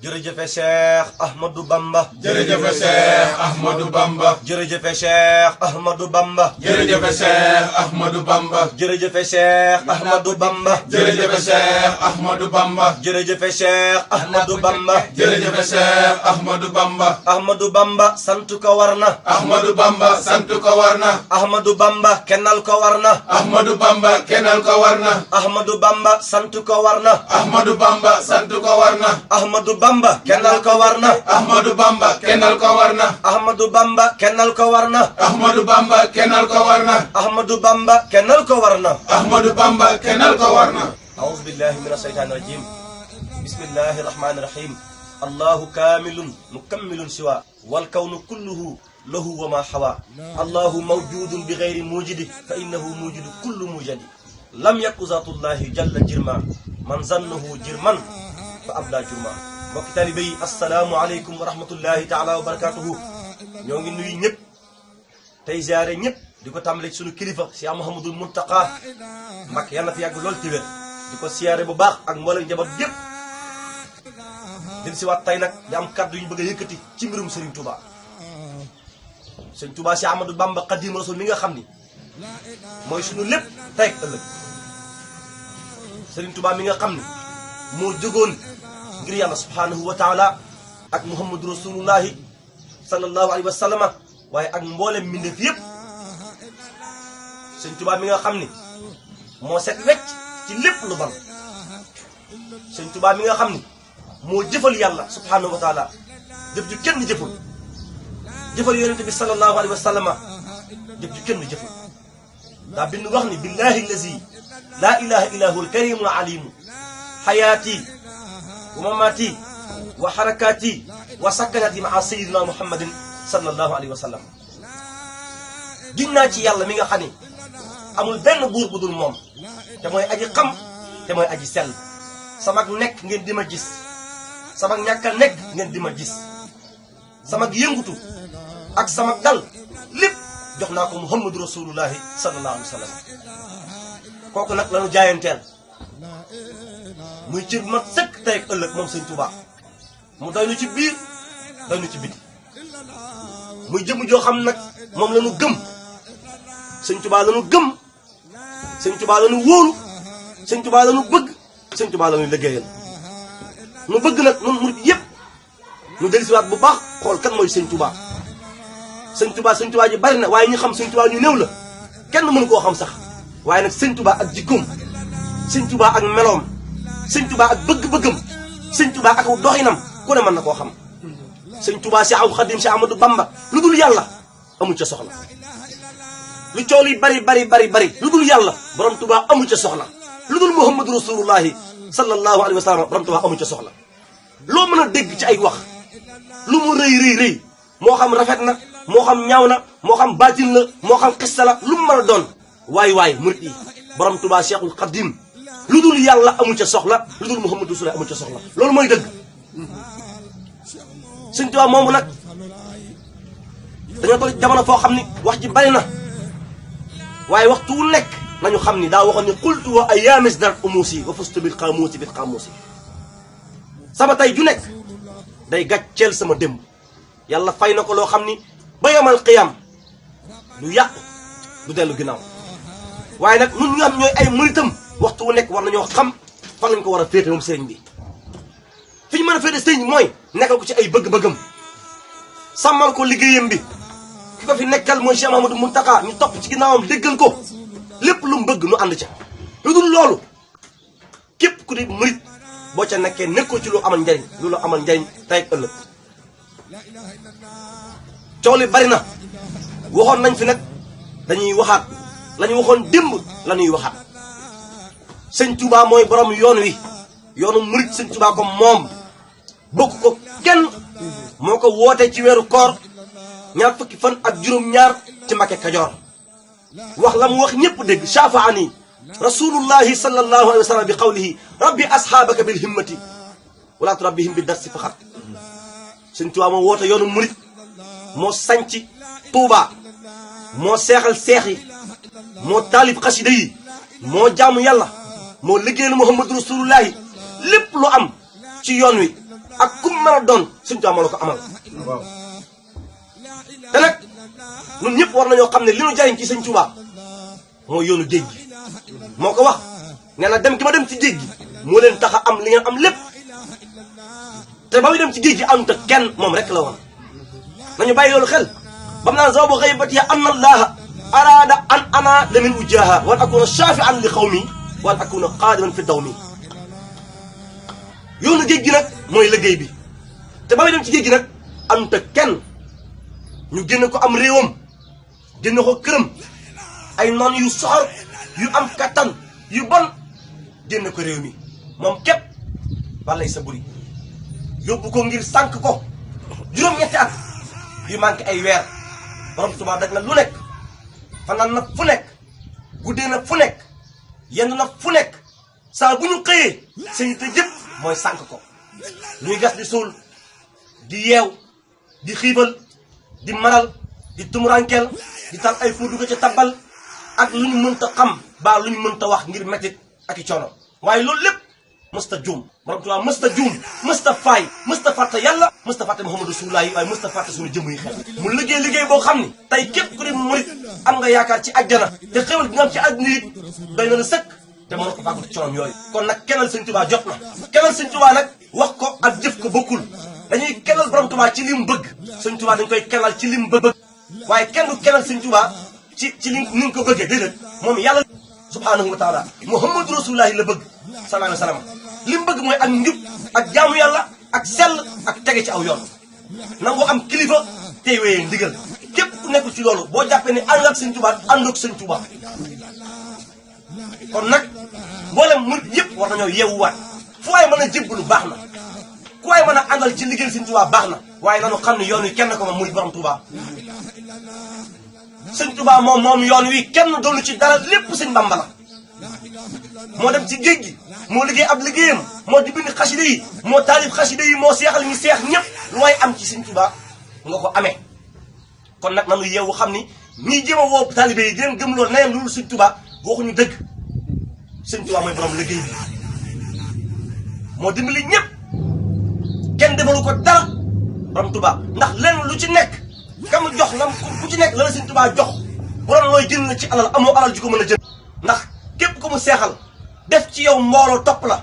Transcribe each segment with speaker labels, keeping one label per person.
Speaker 1: jërëjëfe Cheikh Ahmadou Bamba.
Speaker 2: jërëjëfe Cheikh Ahmadou Bamba.
Speaker 1: jërëjëfe Cheikh Ahmadou Bamba.
Speaker 2: jërëjëfe Cheikh Ahmadou Bamba.
Speaker 1: jërëjëfe Cheikh Ahmadou Bamba.
Speaker 2: jërëjëfe Cheikh Ahmadou Bamba.
Speaker 1: jërëjëfe Cheikh Ahmadou Bamba.
Speaker 2: jërëjëfe Cheikh Ahmadou Bamba.
Speaker 1: Ahmadou Bamba sant ko war na.
Speaker 2: Ahmadou Bamba sant ko war na.
Speaker 1: Ahmadou Bamba kennal ko war na.
Speaker 2: Ahmadou Bamba kennal ko war na.
Speaker 1: Ahmadou Bamba sant ko war na.
Speaker 2: Ahmadou Bamba sant ko war na.
Speaker 1: Ahmadou Bamba kennal ko war na.
Speaker 2: Ahmadou Bamba kennal ko war na.
Speaker 1: Ahmadou Bamba kennal ko war na.
Speaker 2: Ahmadou Bamba kennal ko war na.
Speaker 1: Ahmadou Bamba kennal ko war na.
Speaker 2: Ahmadou Bamba kennal ko war na.
Speaker 1: أعوذ بالله من الشيطان الرجيم بسم الله الرحمن الرحيم الله كامل مكمل سوى والكون كله له وما حوى الله موجود بغير موجد فإنه موجود كل موجد لم يكن ذات الله جل جرما من ظنه جرما فأبلى جرما mbokki taalibe yi assalaamu aleykum wa rahmatullahi taala wa barakatuhu ñoo ngi nuyu ñëpp tey ziare ñëpp di ko tàmbale ci sunu kilifa Cheikh Mouhamadoul Mountakha Mbacké yàlla na fi yàgg lool ci wér di ko siyaare bu baax ak mboolem njaboot yëpp din si waat tey nag di am kàddu yu ñu bëgg a yëkkati ci mbirum Serigne Touba Serigne Touba si Ahmadou Bamba Xaadimu Rasuul mi nga xam ni mooy sunu lépp tey ak ëllëg Serigne Touba mi nga xam ni moo jógoon ngir yàlla subhanahu wa taala ak Muhammadu Rasulullahi sallallahu alayhi wa sallama waaye ak mboolem mbindeef yëpp Serigne Touba mi nga xam ni moo set wecc ci lépp lu ban Serigne Touba mi nga xam ni moo jëfal yàlla subhanahu wa taala jëf ju kenn jëful jëfal yonente bi sallallahu alayhi wa sallama jëf ju kenn jëful daa bind wax ni billahi allazi laa ilaha illa huwa alkarimu alimu xayaati wa mamaati wa xarakaati wa sakkanati maa sayidina muhammadin sallallahu alayhi wa sallam giñ naa ci yàlla mi nga xam ni amul benn buur bu dul moom te mooy aji xam te mooy aji sell sama nekk ngeen di ma gis sama ñàkk a nekk ngeen di ma gis sama yëngutu ak sama dal lépp jox naa ko muhammadu rasulullahi sallallahu alayhi wa sallam kooku nag lañu jaayanteel muy cër mat sëkk tey ak ëllëg moom sëñ Touba mu doy nu ci biir doy nu ci biti muy jëmm joo xam nag moom la ñu gëm sëñ Touba la ñu gëm sëñ Touba la ñu wóolu sëñ Touba la ñu bëgg sëñ Touba la ñu liggéeyal nu bëgg nag nun murid yëpp nu dellusiwaat bu baax xool kan mooy sëñ Touba sëñ Touba ji bari na waaye ñu xam sëñ Touba ñu néew la kenn mënu koo xam sax waaye nag sëñ Touba ak jikkoom sëñ Touba ak meloom sëñ Touba ak bëgg-bëggam sëñ Touba ak doxinam ku ne mën na koo xam sëñ Touba si Ahmadou Khadim si Ahmadou Bamba lu dul yàlla amu ca soxla lu coow li bari lu dul yàlla borom Touba amu ca soxla lu dul Muhammadu Rasulullahi sallallahu alayhi wa sallam borom Touba amu ca soxla loo mën a dégg ci ay wax lu mu rëy moo xam rafet na moo xam ñaaw na moo xam baatin la moo xam xista la lu mu mën a doon waay murid yi borom Touba Cheikhul Khadim lu dul yàlla amu ca soxla lu dul Muhammadu Rasulullahi amu ca soxla loolu mooy dëgg sëñ Touba moomu nag dañoo toll jamono foo xam ni wax ji bari na waaye waxtu wu nekk nañu xam ni daa waxoon ni qultu wa ayaamis darat umuusi wa fustu bil xaamuusi sama tey ju nekk day gàcceel sama démb yàlla fay na ko loo xam ni ba yomal qiyam du yàqu du dellu ginnaaw waaye nag ñun ñu am ñooy ay muritam waxtu wu nekk war nañoo xam fan lañ ko war a féete moom sëriñ bi fi ñu mën a féete sëriñ bi mooy nekkal ko ci ay bëgg-bëggam sàmmal ko liggéeyam bi ki ko fi nekkal mooy Cheikh Mouhamadoul Mountakha ñu topp ci ginnaawam déggal ko lépp lu mu bëgg nu ànd ca lu dul loolu képp ku di murit boo ca nekkee nekkoo ci lu amal njariñ lu amal njariñ tey ak ëllëg coow li bari na waxoon nañ fi nag dañuy waxaat la ñu waxoon démb la ñuy waxaat sëñ Touba mooy borom yoon wi yoonu murit sëñ Touba ko moom bokk ko kenn moo ko wootee ci weeru koor ñaar fukki fan ak juróom-ñaar ci Mbacké Kajoor wax la mu wax ñëpp dégg shafaani rasulullahi sallallahu alayhi wa sallam bi qawlihi rabbi ashaabaka bil himmati wala turabbihim bi darsi faxat sëñ Touba moo woote yoonu murit moo sanci Touba moo seexal seex yi moo taalib xasida yi moo jaamu yàlla moo liggéeyal Muhammadu Rasulullahi lépp lu am ci yoon wi ak kum mën a doon sëñ Tuubaa moo la ko amal te nag ñun ñëpp war nañoo xam ne li ñu jariñ ci sëñ Tuubaa mooy yoonu géej gi moo ko wax nee na dem gi ma dem ci géej gi moo leen tax a am li ngeen am lépp te ba muy dem ci géej gi àndut ak kenn moom rek la woon nañu bàyyi loolu xel bam naan zawabu xaybati anna allaha araada an ana lamin ujjaha wan akuna shafi'an li xawmi wan akuna qaadiman fi dawmi yoonu géej gi nag mooy liggéey bi te ba muy dem ci géej gi nag àndut ak kenn ñu génne ko am réewam génne ko këram ay noon yu soxor yu am kattan yu bon génne ko réew mi moom képp balay sa buri yóbbu ko ngir sànk ko juróom-ñetti at yu manqué ay weer borom Tuubaa daj na lu nekk fanaan na fu nekk guddee na fu nekk yendu na fu nekk saa bu ñu xëyee seen te jëpp mooy sànk ko ñuy gas di suul di yeew di xiibal di maral di tumurankeel di tal ay foo dugg ca tabal ak lu ñu mënta xam baa lu ñu mënta wax ngir mettit ak i coono waaye loolu lépp mësta juum borom Tuubaa mësta juum mësta faay mësta fàtte yàlla mësta fàtte Muhammadu Rasulullah waaye mësta fàtte suñu jëmm yi xel mu liggéey boo xam ni tey képp ku di murit am nga yaakaar ci àjjana te xéwal gi nga am ci àdduna it doy na la sëkk te mën ko fàggu ci coonom yooyu kon nag kenal sëñ Tuubaa jot na kenal sëñ Tuubaa nag wax ko ak jëf ko bokkul dañuy kenal borom Tuubaa ci li mu bëgg sëñ Tuubaa dañ koy kenal ci li mu bëgg waaye kenn du kenal sëñ Tuubaa ci ni nga ko bëggee déedéet moom yàlla subhanahu wa taala Muhammadu Rasulullahi la bëgg sallallahu alayhi wa sallam li mu bëgg mooy ak njub ak jaamu yàlla ak sell ak tege ci aw yoon nangoo am kilifa tey wéyee ndigal képp ku nekk ci loolu boo jàppee ne ànd ak sëñ Tuubaa àndoog sëñ Tuubaa kon nag mboolem murit yëpp war nañoo yeewuwaat fu waay mën a jébbalu baax na ku waay mën a àndal ci liggéey sëñ Tuubaa baax na waaye nanu xam ne yoon wi kenn ko moom muy borom Tuubaa sëñ Tuubaa moom yoon wi kenn doonu ci dara lépp sëñ Bamba la moo dem ci géej gi moo liggéey ab liggéeyam moo di bind xasida yi moo taalif xasida yi moo seexal ñu seex ñëpp lu waay am ci sëñ Tuubaa nga ko amee kon nag nanu yeewu xam ni ñii jéem a woo taalibe yi di leen gëm loolu nayeen loolu sëñ Tuubaa waxuñu dëgg sëñ Tuubaa mooy borom liggéey bi moo dimbali ñëpp kenn defalu ko dara borom Tuubaa ndax lenn lu ci nekk kam jox lam ku ci nekk la la sëñ Tuubaa jox bu doon looy jënd na ci alal amoo alal ji ko mën a jënd ndax képp ko mu seexal def ci yow mbooloo topp la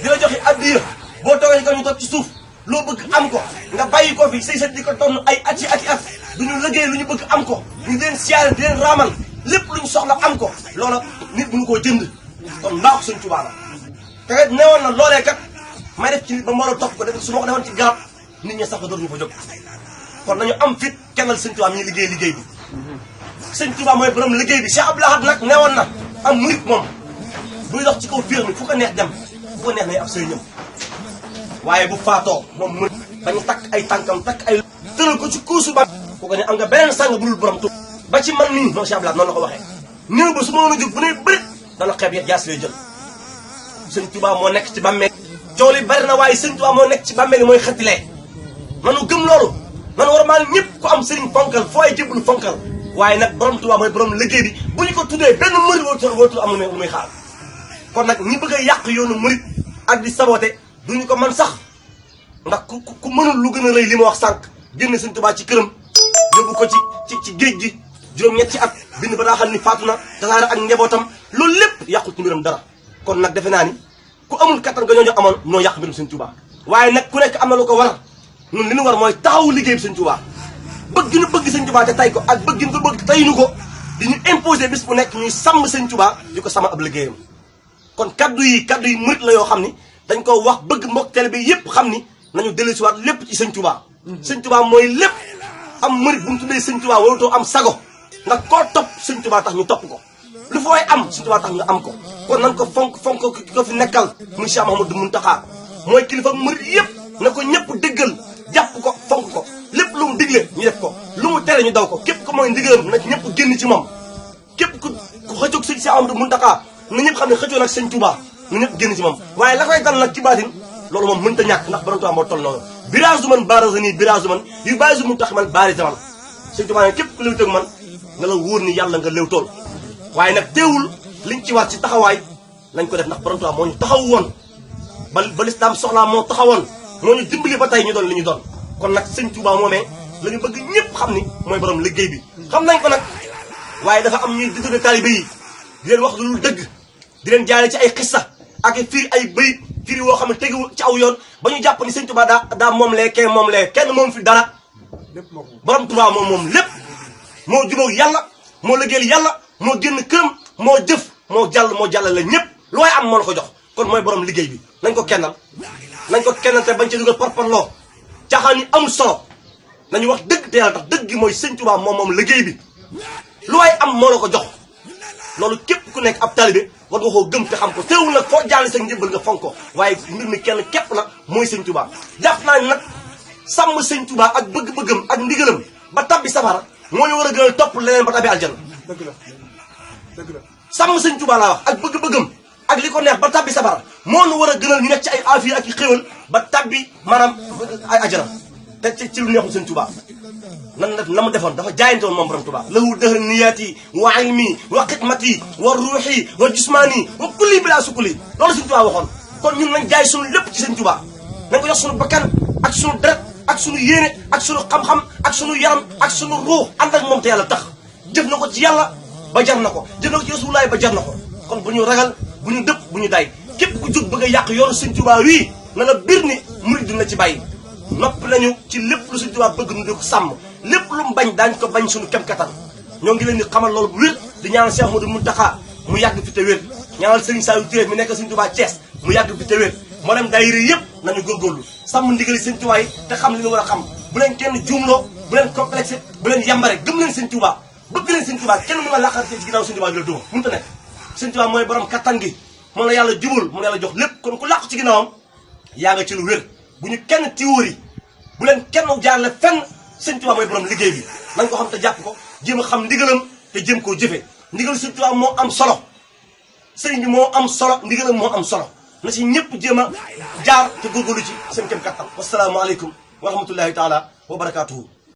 Speaker 1: di la joxe addiya boo toogee ko ñu toog ci suuf loo bëgg am ko nga bàyyi ko fi say sët di ko tonn ay at yi at duñu liggéey lu ñu bëgg am ko ñu leen siyaare di leen raamal lépp lu ñu soxla am ko loola nit bu ñu koo jënd kon mbaaxu sëñ Tuubaa la te kat newoon na loolee kat may def ci nit ba mbooloo topp ko def su ma ko defoon ci garab nit ñi sax ko dootuñu fa jóg kon nañu am fit kennal sëñ Tuubaa mi liggéey bi sëñ Tuubaa mooy borom liggéey bi Cheikh Abdou Lahad nag newoon na am murit moom buy dox ci kaw fiir mi fu ko neex dem fu ko neex nay ab sëriñam waaye bu faatoo moom murit bañu takk ay tànkam takk ay tëral ko ci kuusu ba fu ko ne am nga beneen sàng bu dul borom tu ba ci man nii moom Cheikh Abdou Lahad noonu la ko waxee néew ba su ma mën a jóg bu ne bërit dana xeeb yet jaas lay jël sëñ Tuubaa moo nekk ci bàmmeel coow li bari na waaye sëñ Tuubaa moo nekk ci bàmmeel mooy xettilee nanu gëm loolu nanu war maa ñëpp ku am sëriñ fonkal foo ay jébbalu fonkal waaye nag borom Tuubaa mooy borom liggéey bi bu ñu ko tuddee benn mëri wootul am lu muy xaar kon nag ñi bëgg a yàq yoonu murit ak di saboté duñu ko man sax ndax ku mënul lu gën a rëy li ma wax sànq génn sëñ Tuubaa ci këram yóbbu ko ci géej gi juróom-ñetti at bind ba daa xam ni faatu na tasaare ak njabootam loolu lépp yàqul ci mbiram dara kon nag defe naa ni ku amul kattan nga ñoo amoon noo yàq mbirum sëñ Tuubaa waaye nag ku nekk am na lu ko war ñun li ñu war mooy taxawu liggéey bi sëñ Tuubaa bëgg ñu bëgg sëñ Tuubaa te tay ko ak bëgg ñu ko bëgg tayinu ko di ñu imposer bis bu nekk ñuy sàmm sëñ Tuubaa di ko sàmm ab liggéeyam kon kaddu yi murit la yoo xam ni dañ ko wax bëgg mbokk télé bi yépp xam ni nañu dellusiwaat lépp ci sëñ Tuubaa sëñ Tuubaa mooy lépp am murit bu mu tuddee sëñ Tuubaa warutoo am sago ndax koo topp sëñ Tuubaa tax ñu topp ko lu fa waay am sëñ Tuubaa tax nga am ko kon nan ko fonk ki ko fi nekkal muy Cheikh Mouhamadou Mountakha mooy kilifa murit yépp na ko ñëpp dëggal jàpp ko fonk ko lépp lu mu digle ñu def ko lu mu tere ñu daw ko képp ko mooy ndigalam na ñëpp génn ci moom képp ku xëccoog sëñ Cheikh Mouhamadou Mountakha na ñëpp xam ne xëccoo nag sëñ Tuubaa na ñëpp génn ci moom waaye la koy dal nag ci baatin loolu moom mënta ñàkk ndax borom Tuubaa moo toll noonu birage man baarasa nii birage man yu bàyyi su mu tax man baari zaman sëñ Tuubaa ne képp ku léew toog man nga la wóor ni yàlla nga léew tool waaye nag teewul liñ ci war ci taxawaay lañ ko def ndax borom Tuubaa moo ñu taxaw woon ba lislaam soxlaa moo taxawoon moo ñu dimbali ba tey ñu doon li ñu doon kon nag sëñ Touba moomee la ñu bëgg ñëpp xam ni mooy borom liggéey bi xam nañ ko nag waaye dafa am ñuy détourné taalibe yi di leen wax lu dul dëgg di leen jaare ci ay xissa ak firi ay bayit firi woo xam ne tegu ci aw yoon ba ñu jàpp ni sëñ Touba daa moom lee kenn moom fi dara borom Touba moom lépp moo jubóog yàlla moo liggéeyal yàlla moo génn këram moo jëf moo jàllale ñëpp lu waaye am moo la ko jox kon mooy borom liggéey bi nañ ko kennal te bañ ci dugal parparloo caaxaan yi amul solo nañu wax dëgg te yàlla tax dëgg gi mooy sëñ Touba moom liggéey bi lu waaye am moo la ko jox loolu képp ku nekk ab taalibe war nga koo gëm te xam ko teewul nag foo jàll sa njëbbal nga fonk ko waaye mbir mi kenn képp la mooy sëñ Touba jàpp naa ni nag sàmm sëñ Touba ak bëgg-bëggam ak ndigalam ba tabbi safara moo ñu war a gën a topp leneen ba tabbi aljana
Speaker 3: dëgg la
Speaker 1: sàmm sëñ Touba laa wax ak bëgg-bëggam ak li ko neex ba tabbi safara moo nu war a gënal ñu nekk ci ay aafiya ak i xéwal ba tabbi maanaam ay ajana te ci lu neexul sëñ Touba na mu defoon dafa jaayante woon moom borom Touba lahu dëhër niyaati wa ilmi wa xidmati wa ruuxi wa jismaani wa kulli bila sukuli loolu sëñ Touba waxoon kon ñun nañ jaay suñu lépp ci sëñ Touba nañ ko jox suñu bakkan ak suñu deret ak suñu yéene ak suñu xam-xam ak suñu yaram ak suñu ruux ànd ak moom te yàlla tax jëf na ko ci yàlla ba jar na ko jëf na ko ci rasulullaay ba jar na ko kon bu ñu ragal bu ñu dëpp bu ñu day képp ku jóg bëgg a yàq yoonu sëñ Touba wii na la bir ni murid dina ci bàyyi noppi nañu ci lépp lu sëñ Touba bëgg nu di ko sàmm lépp lu mu bañ daañ ko bañ suñu kem kattan ñoo ngi leen di xamal loolu bu wér di ñaanal Cheikh Modou Mountakha mu yàgg fi te wér ñaanal Serigne Saliou Touré mi nekk sëñ Touba Thiès mu yàgg fi te wér moo dem daayira yëpp nañu góorgóorlu sàmm ndigali sëñ Touba yi te xam li ñu war a xam bu leen kenn juumloo bu leen complexé bu leen yambare gëm leen sëñ Touba bëgg leen sëñ Touba kenn mën a laqarte ci ginnaaw sëñ Touba bi la duma mënut a nekk sëñ Touba mooy borom kattan gi moom la yàlla jubul moom la yàlla jox lépp kon ku làqu ci ginnaawam yaa nga ci lu wér bu ñu kenn tiwóori bu leen kenn jaarle fenn sëñ Touba mooy borom liggéey bi nañ ko xam te jàpp ko jéem a xam ndigalam te jéem koo jëfe ndigal sëñ Touba moo am solo sëriñ bi moo am solo ndigalam moo am solo na si ñëpp jéem a jaar te góorgóorlu ci seen kem kattan wasalaamualeykum wa rahmatullahi taala wa barakaatuhu